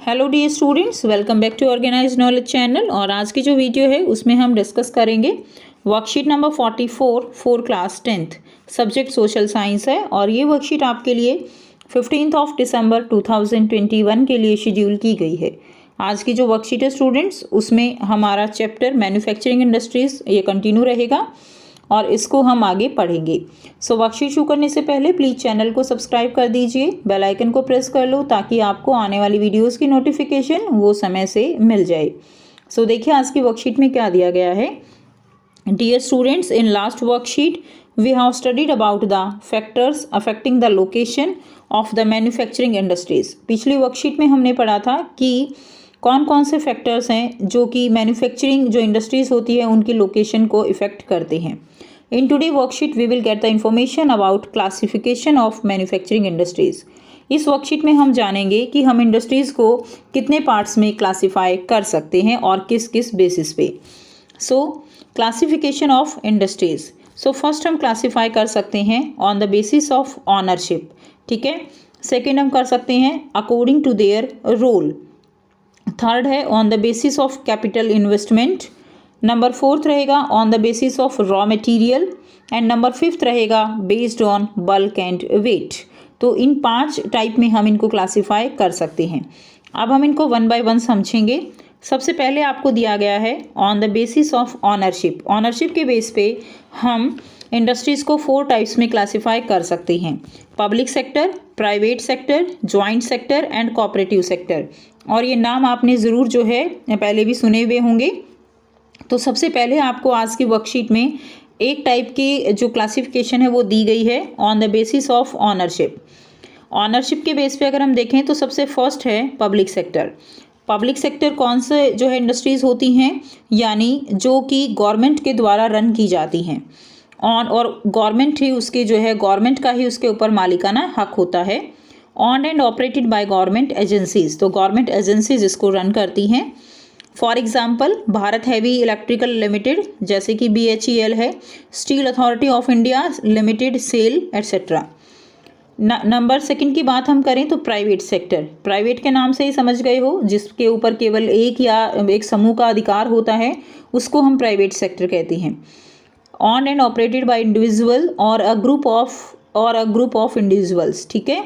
Hello dear students, welcome back to organise knowledge channel. और आज की जो वीडियो है उसमें हम डिस्कस करेंगे worksheet number 44 for class 10th, subject social science है। और ये वर्कशीट आपके लिए 15 दिसंबर 2021 के लिए शेड्यूल की गई है। आज की जो वर्कशीट है स्टूडेंट्स, उसमें हमारा चैप्टर मैन्युफैक्चरिंग इंडस्ट्रीज़ ये कंटिन्यू रहेगा और इसको हम आगे पढ़ेंगे। सो वर्कशीट शुरू करने से पहले प्लीज़ चैनल को सब्सक्राइब कर दीजिए, बेल आइकन को प्रेस कर लो ताकि आपको आने वाली वीडियोस की नोटिफिकेशन वो समय से मिल जाए। सो देखिए आज की वर्कशीट में क्या दिया गया है। Dear students, in last worksheet we have studied about the factors affecting the location of the manufacturing industries. पिछली वर्कशीट में हमने पढ़ा था कि कौन कौन से फैक्टर्स हैं जो कि मैन्युफैक्चरिंग जो इंडस्ट्रीज़ होती है उनकी लोकेशन को इफ़ेक्ट करते हैं। In today worksheet we will get the information about classification of manufacturing industries. इस वर्कशीट में हम जानेंगे कि हम इंडस्ट्रीज़ को कितने पार्ट्स में क्लासीफाई कर सकते हैं और किस किस बेसिस पे। So classification of industries. So first हम क्लासीफाई कर सकते हैं on the basis of ownership, ठीक है। सेकेंड हम कर सकते हैं according to their role. Third है on the basis of capital investment. Number fourth रहेगा on the basis of raw material and number fifth रहेगा based on bulk and weight. तो इन 5 टाइप में हम इनको क्लासीफाई कर सकते हैं। अब हम इनको वन बाय वन समझेंगे। सबसे पहले आपको दिया गया है on the basis of ownership. Ownership के बेस पे हम इंडस्ट्रीज़ को 4 टाइप्स में क्लासीफाई कर सकते हैं: public sector, private sector, joint sector and cooperative sector. और ये नाम आपने ज़रूर जो है पहले भी सुने हुए होंगे। तो सबसे पहले आपको आज की वर्कशीट में एक टाइप की जो क्लासिफिकेशन है वो दी गई है on the basis of ownership. Ownership के बेस पे अगर हम देखें तो सबसे फर्स्ट है पब्लिक सेक्टर। पब्लिक सेक्टर कौन से जो है इंडस्ट्रीज़ होती हैं, यानी जो कि गवर्नमेंट के द्वारा रन की जाती हैं और गवर्नमेंट ही उसके जो है गवर्नमेंट का ही उसके ऊपर मालिकाना हक होता है। Owned and operated by government agencies, तो गवर्नमेंट एजेंसीज इसको रन करती हैं। For example Bharat Heavy Electrical Limited, जैसे कि BHEL है, Steel Authority of India Limited, SAIL etcetera. Number second की बात हम करें तो प्राइवेट सेक्टर। प्राइवेट के नाम से ही समझ गए हो, जिसके ऊपर केवल एक या एक समूह का अधिकार होता है, उसको हम प्राइवेट सेक्टर कहते हैं। On and operated by individual और अ ग्रुप ऑफ इंडिविजुअल्स, ठीक है।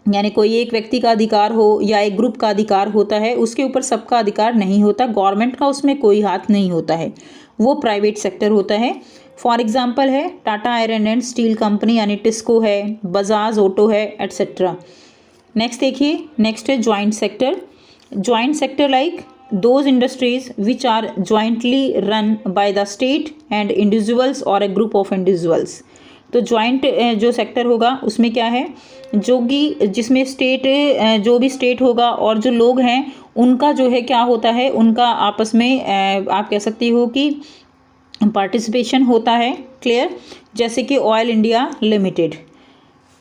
यानी कोई एक व्यक्ति का अधिकार हो या एक ग्रुप का अधिकार होता है, उसके ऊपर सबका अधिकार नहीं होता, गवर्नमेंट का उसमें कोई हाथ नहीं होता है, वो प्राइवेट सेक्टर होता है। फॉर एग्जांपल है Tata Iron and Steel Company यानी टिस्को है, बजाज ऑटो है, एट्सेट्रा। नेक्स्ट देखिए, नेक्स्ट है joint sector. Joint sector like those industries which are jointly run by the state and individuals or a group of individuals. तो joint जो sector होगा उसमें क्या है, जो कि जिसमें स्टेट जो भी स्टेट होगा और जो लोग हैं उनका जो है क्या होता है, उनका आपस में आप कह सकती हो कि पार्टिसिपेशन होता है। क्लियर, जैसे कि ऑयल इंडिया लिमिटेड।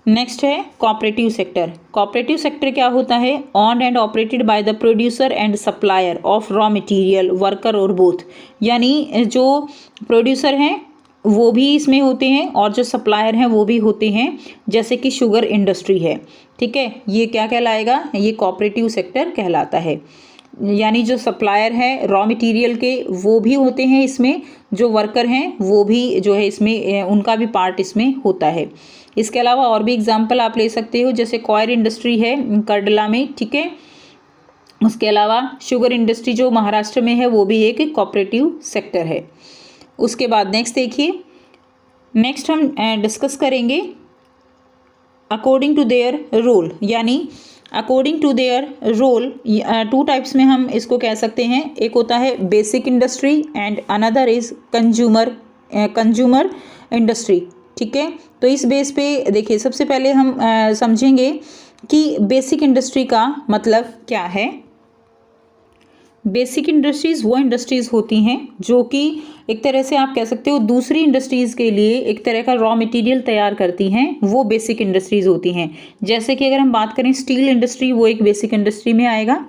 नेक्स्ट है कोऑपरेटिव सेक्टर। कोऑपरेटिव सेक्टर क्या होता है, owned and operated by the producer and supplier of raw material, worker और बोथ। यानी जो प्रोड्यूसर हैं वो भी इसमें होते हैं और जो सप्लायर हैं वो भी होते हैं, जैसे कि शुगर इंडस्ट्री है, ठीक है। ये क्या कहलाएगा, ये कोऑपरेटिव सेक्टर कहलाता है। यानी जो सप्लायर है रॉ मटेरियल के वो भी होते हैं इसमें, जो वर्कर हैं वो भी जो है इसमें उनका भी पार्ट इसमें होता है। इसके अलावा और भी एग्जांपल आप ले सकते हो, जैसे कॉयर इंडस्ट्री है करडला में, ठीक है। उसके अलावा शुगर इंडस्ट्री जो महाराष्ट्र में है वो भी एक कोऑपरेटिव सेक्टर है। उसके बाद नेक्स्ट देखिए, नेक्स्ट हम डिस्कस करेंगे अकॉर्डिंग टू देयर रोल। यानी according to their role 2 types में हम इसको कह सकते हैं। एक होता है basic industry and another is consumer industry, ठीक है। तो इस बेस पे देखिए, सबसे पहले हम समझेंगे कि बेसिक इंडस्ट्री का मतलब क्या है। बेसिक इंडस्ट्रीज़ वो इंडस्ट्रीज़ होती हैं जो कि एक तरह से आप कह सकते हो दूसरी इंडस्ट्रीज़ के लिए एक तरह का रॉ मटेरियल तैयार करती हैं, वो बेसिक इंडस्ट्रीज़ होती हैं। जैसे कि अगर हम बात करें स्टील इंडस्ट्री, वो एक बेसिक इंडस्ट्री में आएगा।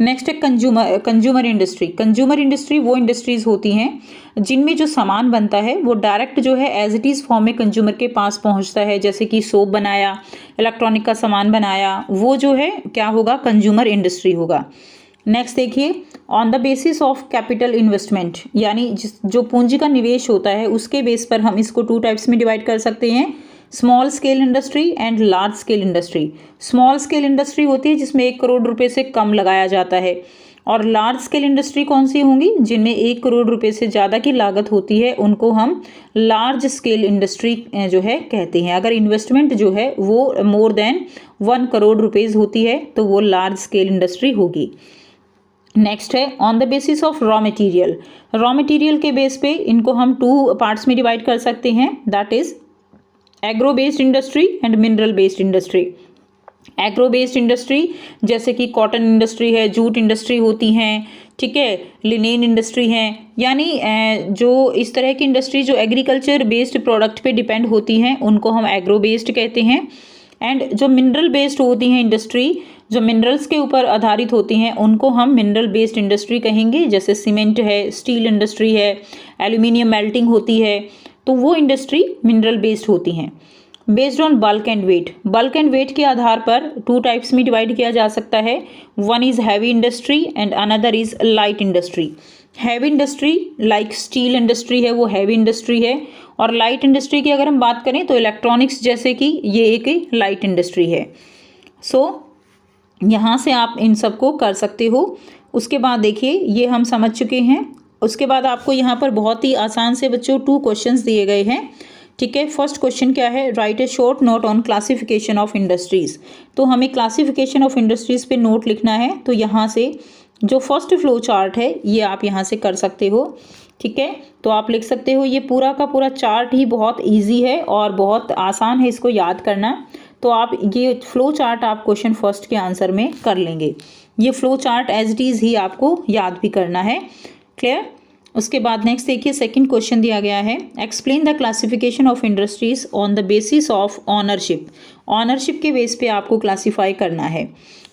नेक्स्ट है कंज्यूमर इंडस्ट्री। कंज्यूमर इंडस्ट्री वो इंडस्ट्रीज होती हैं जिनमें जो सामान बनता है वो डायरेक्ट जो है एज इट इज़ फॉर्म में कंज्यूमर के पास पहुंचता है, जैसे कि सोप बनाया, इलेक्ट्रॉनिक का सामान बनाया, वो जो है क्या होगा, कंज्यूमर इंडस्ट्री होगा। नेक्स्ट देखिए, on the basis of capital investment, यानी जो पूंजी का निवेश होता है उसके बेस पर हम इसको 2 टाइप्स में डिवाइड कर सकते हैं, small scale industry and large scale industry. Small scale industry होती है जिसमें 1 करोड़ रुपए से कम लगाया जाता है, और लार्ज स्केल इंडस्ट्री कौन सी होंगी, जिनमें 1 करोड़ रुपए से ज़्यादा की लागत होती है, उनको हम लार्ज स्केल इंडस्ट्री जो है कहते हैं। अगर इन्वेस्टमेंट जो है वो मोर देन 1 करोड़ रुपीज़ होती है तो वो लार्ज स्केल इंडस्ट्री होगी। नेक्स्ट है on the basis of raw material. Raw material के बेस पे इनको हम 2 पार्ट्स में डिवाइड कर सकते हैं, that is agro based industry and mineral based industry. Agro based industry जैसे कि कॉटन इंडस्ट्री है, जूट इंडस्ट्री होती हैं, ठीक है, लिनेन इंडस्ट्री है, यानी जो इस तरह की इंडस्ट्री जो एग्रीकल्चर बेस्ड प्रोडक्ट पे डिपेंड होती हैं उनको हम एग्रो बेस्ड कहते हैं। एंड जो मिनरल बेस्ड होती हैं इंडस्ट्री, जो मिनरल्स के ऊपर आधारित होती हैं उनको हम मिनरल बेस्ड इंडस्ट्री कहेंगे, जैसे सीमेंट है, स्टील इंडस्ट्री है, एल्यूमिनियम मेल्टिंग होती है, तो वो इंडस्ट्री मिनरल बेस्ड होती हैं। Based on bulk and weight, bulk and weight के आधार पर 2 टाइप्स में डिवाइड किया जा सकता है, one is heavy industry and another is light industry. Heavy industry like steel industry है, वो हैवी इंडस्ट्री है, और लाइट इंडस्ट्री की अगर हम बात करें तो इलेक्ट्रॉनिक्स जैसे कि ये एक लाइट इंडस्ट्री है। यहाँ से आप इन सबको कर सकते हो। उसके बाद देखिए ये हम समझ चुके हैं। उसके बाद आपको यहाँ पर बहुत ही आसान से बच्चों 2 क्वेश्चंस दिए गए हैं, ठीक है। फर्स्ट क्वेश्चन क्या है, right A short note on classification of industries. तो हमें क्लासिफिकेशन ऑफ इंडस्ट्रीज़ पे नोट लिखना है, तो यहाँ से जो फर्स्ट फ्लो चार्ट है ये आप यहाँ से कर सकते हो, ठीक है। तो आप लिख सकते हो, ये पूरा का पूरा चार्ट ही बहुत ईजी है और बहुत आसान है इसको याद करना। तो आप ये फ्लो चार्ट आप क्वेश्चन फर्स्ट के आंसर में कर लेंगे। ये flow chart as it is ही आपको याद भी करना है, क्लियर। उसके बाद नेक्स्ट देखिए, सेकंड क्वेश्चन दिया गया है, explain the classification of industries on the basis of ownership. Ownership के बेस पे आपको क्लासीफाई करना है।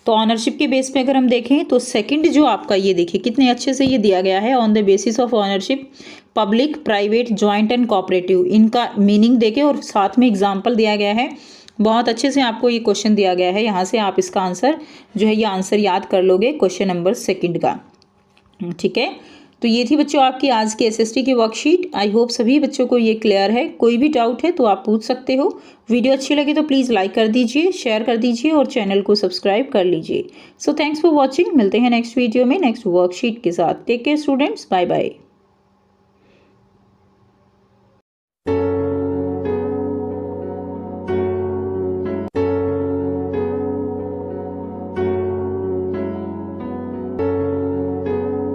तो ऑनरशिप के बेस पे अगर हम देखें तो सेकंड जो आपका ये देखिए कितने अच्छे से ये दिया गया है, on the basis of ownership public, private, joint and cooperative, इनका मीनिंग देके और साथ में एग्जाम्पल दिया गया है। बहुत अच्छे से आपको ये क्वेश्चन दिया गया है, यहाँ से आप इसका आंसर जो है ये आंसर याद कर लोगे क्वेश्चन नंबर 2 का, ठीक है। तो ये थी बच्चों आपकी आज की एसएसटी की वर्कशीट। आई होप सभी बच्चों को ये क्लियर है। कोई भी डाउट है तो आप पूछ सकते हो। वीडियो अच्छी लगे तो प्लीज़ लाइक कर दीजिए, शेयर कर दीजिए और चैनल को सब्सक्राइब कर लीजिए। So thanks for watching. मिलते हैं नेक्स्ट वीडियो में नेक्स्ट वर्कशीट के साथ। Take care students, bye bye.